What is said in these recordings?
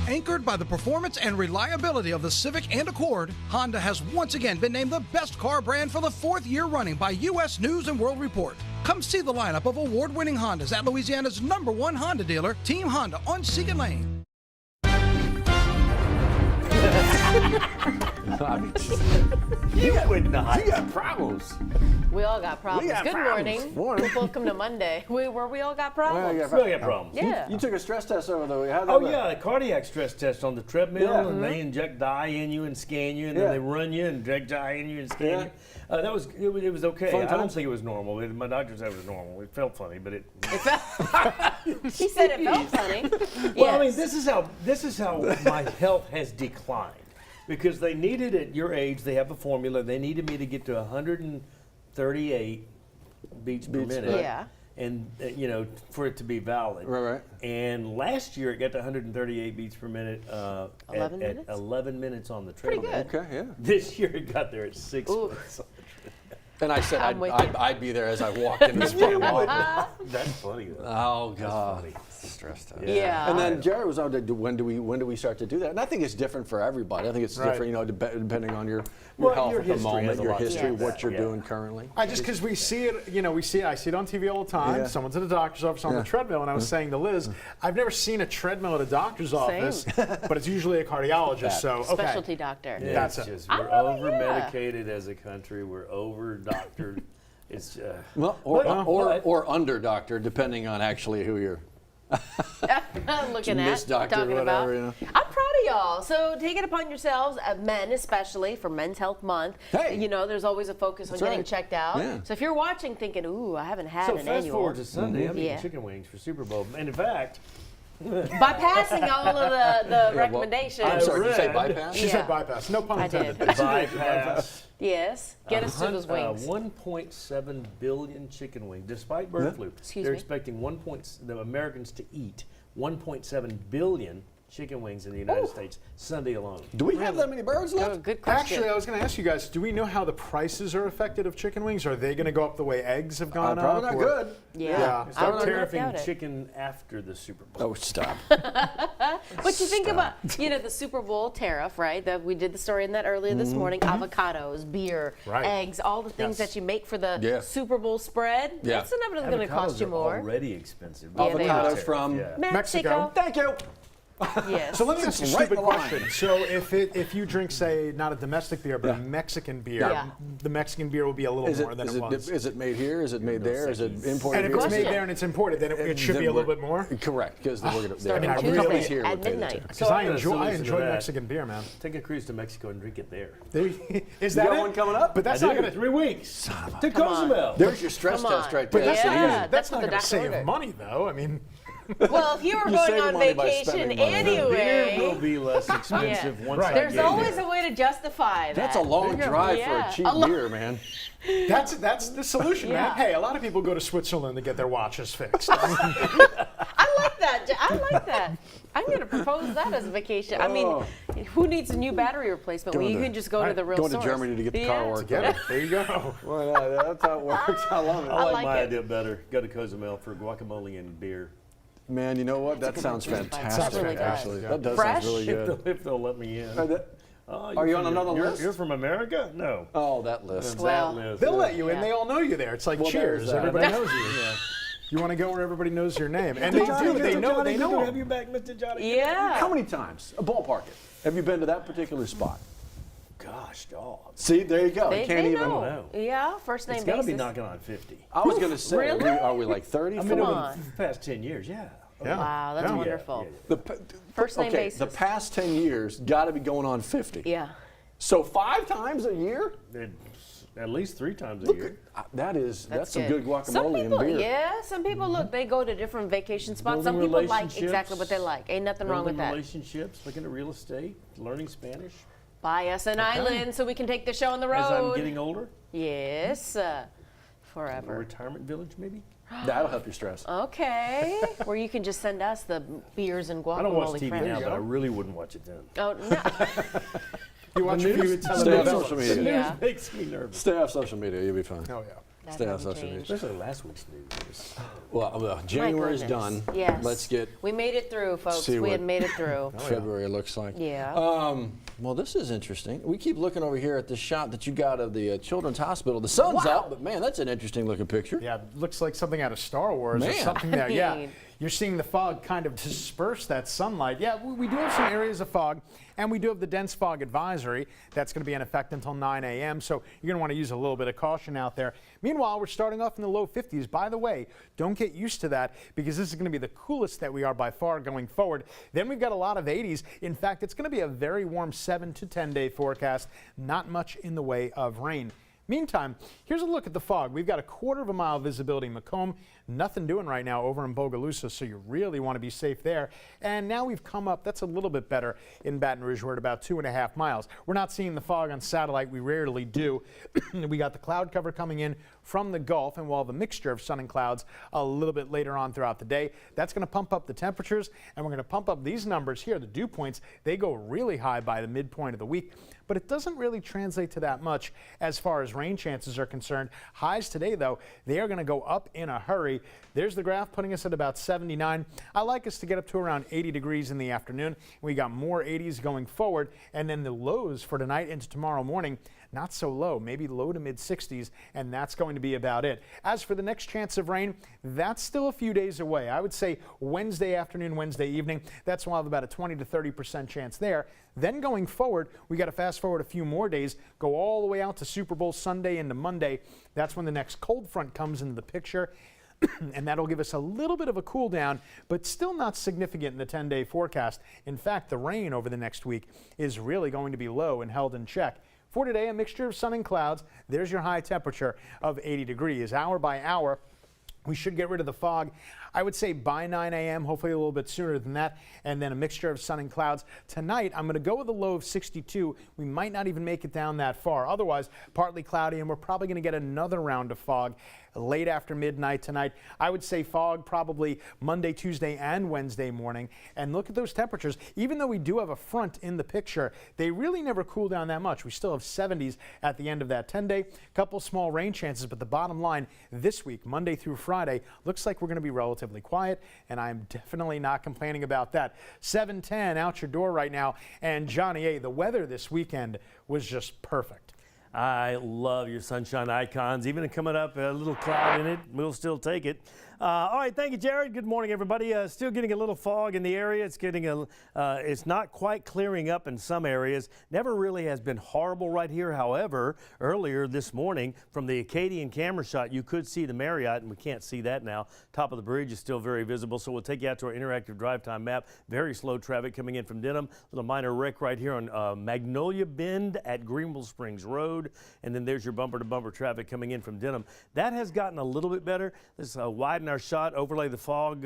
Anchored by the performance and reliability of the Civic and Accord, Honda has once again been named the best car brand for the 4th year running by U.S. News and World Report. Come see the lineup of award-winning Hondas at Louisiana's ¡1 Honda dealer, Team Honda on Segan Lane. You got problems. We all got problems. Good problems. morning. Welcome to Monday. We all got problems. We all got problems. Yeah. You took a stress test over the weekend. Oh, yeah, a cardiac stress test on the treadmill, Yeah. and they inject dye in you and scan you, and then they run you and inject dye in you and scan you. It was okay. Fun I time? don't think it was normal. My doctor said it was normal. It felt funny, but it. He said it felt funny. Well, I mean, this is how my health has declined, because they needed at your age. They have a formula. They needed me to get to 138 beats per minute. Yeah. And for it to be valid. Right. And last year it got to 138 beats per minute 11 at minutes? 11 minutes on the Pretty treadmill. good. Okay, yeah. This year it got there at 6 minutes. And I said I'm with you. I'd be there as I walked in this front wall. That's funny. Though. Oh God. Funny. Stress test. Yeah. And then Jared was on to when do we start to do that? And I think it's different for everybody. I think it's different, depending on your health your at the history moment, has a your lot to history, do with what that, you're yeah. doing currently. Just because we see it, I see it on TV all the time. Yeah. Someone's at a doctor's office on the treadmill, and I was saying to Liz, I've never seen a treadmill at a doctor's office, but it's usually a cardiologist. So Specialty doctor. Yeah, That's it's it. just, we're over-medicated as a country. We're over-doctored. It's or under doctor, depending on actually who you're Looking Miss at, Doctor, talking whatever, about. I'm proud of y'all. So take it upon yourselves, men especially, for Men's Health Month. Hey. There's always a focus on getting right. checked out. Yeah. So if you're watching thinking, ooh, I haven't had so an fast annual. forward to Sunday, I'm Yeah. eating chicken wings for Super Bowl. And in fact, Bypassing all of the recommendations. I'm sorry, did you say read- bypass? she said bypass. No pun I did. intended. bypass. Yes. Get us to those wings. 1.7 billion chicken wings, despite bird flu. Excuse They're me? expecting the Americans to eat 1.7 billion chicken wings in the United States Sunday alone. Do we have that many birds left? Good question. Actually, I was going to ask you guys, do we know how the prices are affected of chicken wings? Are they going to go up the way eggs have gone up? Probably not or- good. Yeah. I Start would not tariffing doubt it. chicken after the Super Bowl. Oh, stop. But you think about, the Super Bowl tariff, right? That we did the story in that earlier this morning. Avocados, beer, Right. eggs, all the things that you make for the Yeah. Super Bowl spread. Yeah. That's inevitably going to cost you Avocados are more. already expensive. Yeah, they are. Avocados from Yeah. Mexico. Thank you. Yes. So let me ask you a Right stupid in the line. question. So if you drink, say, not a domestic beer, but a Mexican beer, Yeah. the Mexican beer will be a little more than it was. Is it made here? Is it made there? Is it imported And if here? it's made Question. there and it's imported, then it should Then be a little we're- bit more? Correct, because we're going to. Starting I Tuesday really here at would pay the midnight. difference. Because I I'm gonna enjoy solution to that. Mexican beer, man. Take a cruise to Mexico and drink it there. Is You that got it? one coming up? But that's I not do. going to. 3 weeks. To on. Cozumel. There's your stress Come test on. right But there. that's Yeah, not that's going what the to save doctor ordered. money, though. I mean, Well, if you were You going save on money by vacation spending money. Beer will anyway, be less expensive once Right. I there's get always there. a way to justify that. That's a long drive for Yeah. a cheap A lo- beer, man. that's the solution, Yeah. man. Hey, a lot of people go to Switzerland to get their watches fixed. I like that. I like that. I'm going to propose that as a vacation. I mean, who needs a new battery replacement when you can just go to the real Going source? to Germany to get the car worked Get out. it. There you go. Well, that's how it works. I love it. I like like my it. idea better. Go to Cozumel for guacamole and beer. Man, you know what? That good sounds one. fantastic, Sounds really good. actually. That does Fresh? sound really good. If they'll let me in. Are you on another list? You're from America? No. Oh, that list. Well, That list. They'll let you in. Yeah. They all know you there. It's like Well, there's Cheers. that. Everybody knows you. Yeah. You want to go where everybody knows your name, and they do. They know. They know. Have you back, Mr. Johnny? yeah. How many times? Ballpark it. Have you been to that particular spot? Gosh, dog. See, there you go. They, You can't they even. know. know. Yeah, first name It's got to basis. be knocking on 50. I was going to say, Really? are we like 30? I mean, 40? over on. the past 10 years, yeah. Yeah. Wow, that's Yeah. wonderful. Yeah. The pa- First name okay, basis. the past 10 years got to be going on 50. Yeah. So 5 times a year? At least 3 times a Look, year. that's some good guacamole Some people, and beer. yeah, some people look. They go to different vacation spots. Building Some people like relationships. exactly what they like. Ain't nothing wrong with Building that. relationships, looking at real estate, learning Spanish. Buy us an island so we can take the show on the road. As I'm getting older, Yes, a forever. retirement village maybe. That'll help your stress. Okay, where you can just send us the beers and guacamole I don't watch TV friends. now, but I really wouldn't watch it then. Oh no. You watch a few Stay off telenovelas. social media. Yeah. Makes me nervous. Stay off social media. You'll be fine. Oh yeah. Stay on social media. Especially last week's news. Well, January's done. Yes. Let's get. We made it through, folks. We had made it through. February looks like. Yeah. Well, this is interesting. We keep looking over here at the shot that you got of the Children's Hospital. The sun's out, but man, that's an interesting looking picture. Yeah, looks like something out of Star Wars or Man. something there. Yeah, you're seeing the fog kind of disperse that sunlight. Yeah, we do have some areas of fog, and we do have the dense fog advisory. That's going to be in effect until 9 a.m., so you're going to want to use a little bit of caution out there. Meanwhile, we're starting off in the low 50s. By the way, don't get used to that because this is going to be the coolest that we are by far going forward. Then we've got a lot of 80s. In fact, it's going to be a very warm 7 to 10 day forecast. Not much in the way of rain. Meantime, here's a look at the fog. We've got a 1/4 mile visibility in Macomb. Nothing doing right now over in Bogalusa, so you really want to be safe there. And now we've come up, that's a little bit better in Baton Rouge. We're at about 2.5 miles. We're not seeing the fog on satellite. We rarely do. We got the cloud cover coming in from the Gulf, and while the mixture of sun and clouds a little bit later on throughout the day, that's going to pump up the temperatures, and we're going to pump up these numbers here, the dew points. They go really high by the midpoint of the week, but it doesn't really translate to that much as far as rain chances are concerned. Highs today, though, they are going to go up in a hurry. There's the graph putting us at about 79. I like us to get up to around 80 degrees in the afternoon. We got more 80s going forward, and then the lows for tonight into tomorrow morning, not so low, maybe low to mid 60s, and that's going to be about it. As for the next chance of rain, that's still a few days away. I would say Wednesday afternoon, Wednesday evening. That's why I have about a 20 to 30% chance there. Then going forward, we got to fast forward a few more days, go all the way out to Super Bowl Sunday into Monday. That's when the next cold front comes into the picture. And that'll give us a little bit of a cool down, but still not significant in the 10-day forecast. In fact, the rain over the next week is really going to be low and held in check. For today, a mixture of sun and clouds. There's your high temperature of 80 degrees. Hour by hour, we should get rid of the fog, I would say by 9 a.m., hopefully a little bit sooner than that, and then a mixture of sun and clouds. Tonight, I'm going to go with a low of 62. We might not even make it down that far. Otherwise, partly cloudy, and we're probably going to get another round of fog late after midnight tonight. I would say fog probably Monday, Tuesday, and Wednesday morning. And look at those temperatures. Even though we do have a front in the picture, they really never cool down that much. We still have 70s at the end of that 10-day. Couple small rain chances, but the bottom line this week, Monday through Friday, looks like we're going to be relatively quiet, and I'm definitely not complaining about that. 7:10 out your door right now, and Johnny A., the weather this weekend was just perfect. I love your sunshine icons. Even coming up, a little cloud in it, we'll still take it. All right, thank you, Jared. Good morning, everybody. Still getting a little fog in the area. It's getting it's not quite clearing up in some areas. Never really has been horrible right here. However, earlier this morning from the Acadian camera shot, you could see the Marriott, and we can't see that now. Top of the bridge is still very visible, so we'll take you out to our interactive drive time map. Very slow traffic coming in from Denham. Little minor wreck right here on Magnolia Bend at Greenville Springs Road, and then there's your bumper-to-bumper traffic coming in from Denham. That has gotten a little bit better. This widen our shot, overlay the fog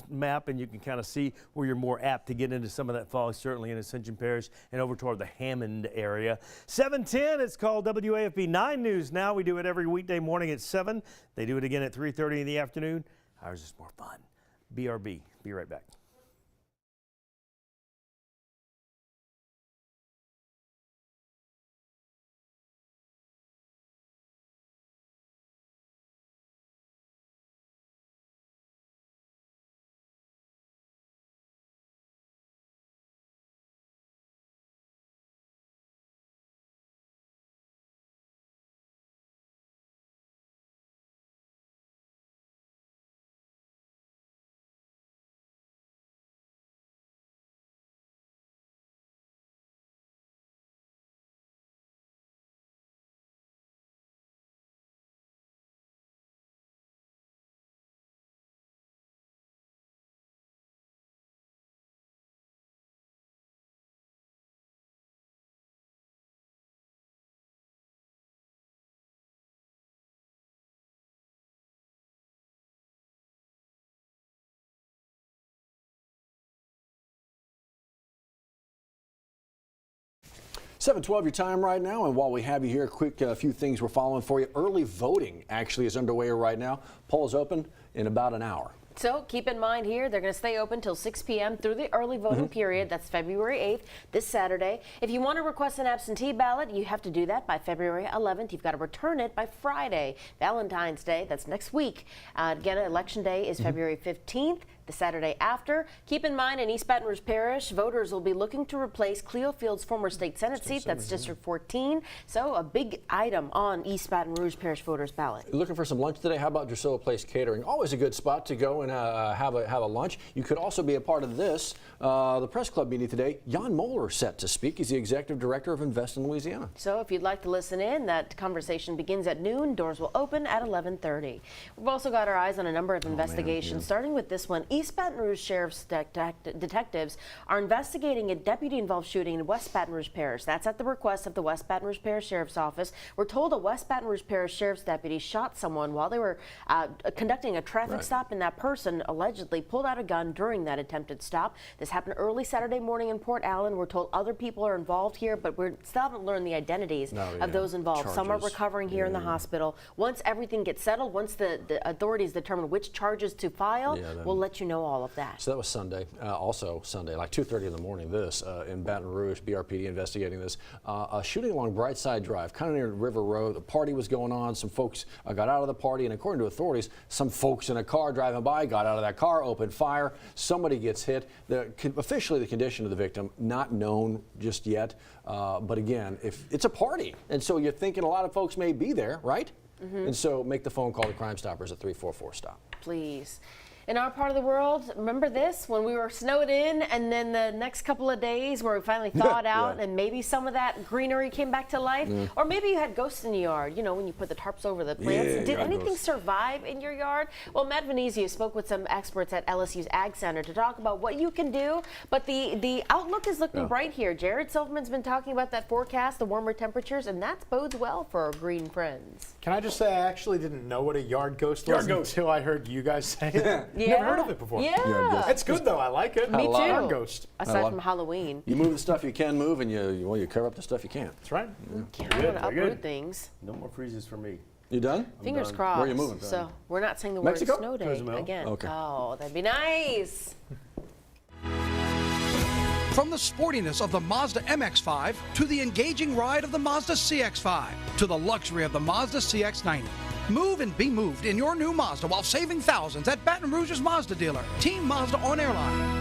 map, and you can kind of see where you're more apt to get into some of that fog, certainly in Ascension Parish and over toward the Hammond area. 7:10, it's called WAFB 9 News now. We do it every weekday morning at 7. They do it again at 3:30 in the afternoon. Ours is more fun. BRB. Be right back. $7:12 your time right now, and while we have you here, quick few things we're following for you. Early voting actually is underway right now. Polls open in about an hour. So keep in mind here, they're going to stay open till 6 p.m. through the early voting period. That's February 8th, this Saturday. If you want to request an absentee ballot, you have to do that by February 11th. You've got to return it by Friday, Valentine's Day. That's next week. Again, Election Day is February 15th. The Saturday after. Keep in mind, in East Baton Rouge Parish, voters will be looking to replace Cleo Field's former state Senate seat. That's District 14. So a big item on East Baton Rouge Parish voters' ballot. You're looking for some lunch today? How about Drusilla Place Catering? Always a good spot to go and have a lunch. You could also be a part of this. The press club meeting today. Jan Moeller set to speak. He's the executive director of Invest in Louisiana. So if you'd like to listen in, that conversation begins at noon. Doors will open at 11:30. We've also got our eyes on a number of investigations, starting with this one. East Baton Rouge Sheriff's detectives are investigating a deputy-involved shooting in West Baton Rouge Parish. That's at the request of the West Baton Rouge Parish Sheriff's Office. We're told a West Baton Rouge Parish Sheriff's deputy shot someone while they were conducting a traffic stop, and that person allegedly pulled out a gun during that attempted stop. This happened early Saturday morning in Port Allen. We're told other people are involved here, but we still haven't learned the identities of those involved. Charges. Some are recovering here in the hospital. Once everything gets settled, once the authorities determine which charges to file, we'll let you know all of that. So that was Sunday. Also Sunday, like 2:30 in the morning, in Baton Rouge, BRPD investigating this. A shooting along Brightside Drive, kind of near River Road. The party was going on. Some folks got out of the party, and according to authorities, some folks in a car driving by got out of that car, opened fire. Somebody gets hit. Officially, the condition of the victim not known just yet. But again, if it's a party, and so you're thinking a lot of folks may be there, right? And so make the phone call to Crime Stoppers at 344-STOP. Please. In our part of the world, remember this, when we were snowed in, and then the next couple of days where we finally thawed out and maybe some of that greenery came back to life? Or maybe you had ghosts in your yard, you know, when you put the tarps over the plants. Did anything survive in your yard? Well, Matt Venezia spoke with some experts at LSU's Ag Center to talk about what you can do, but the outlook is looking bright here. Jared Silverman's been talking about that forecast, the warmer temperatures, and that bodes well for our green friends. Can I just say I actually didn't know what a yard ghost was until I heard you guys say it. Yeah. Never heard of it before. Yeah. It's good though. I like it. Me too. Yard ghost. Aside from Halloween. You move the stuff you can move, and you cover up the stuff you can't. That's right. Can't want to uproot things. No more freezes for me. You done? Fingers done. crossed. Where are you moving? So we're not saying the Mexico? word snow day Cozumel. again. Okay. Oh, that'd be nice. From the sportiness of the Mazda MX-5 to the engaging ride of the Mazda CX-5 to the luxury of the Mazda CX-90. Move and be moved in your new Mazda while saving thousands at Baton Rouge's Mazda dealer, Team Mazda on Airline.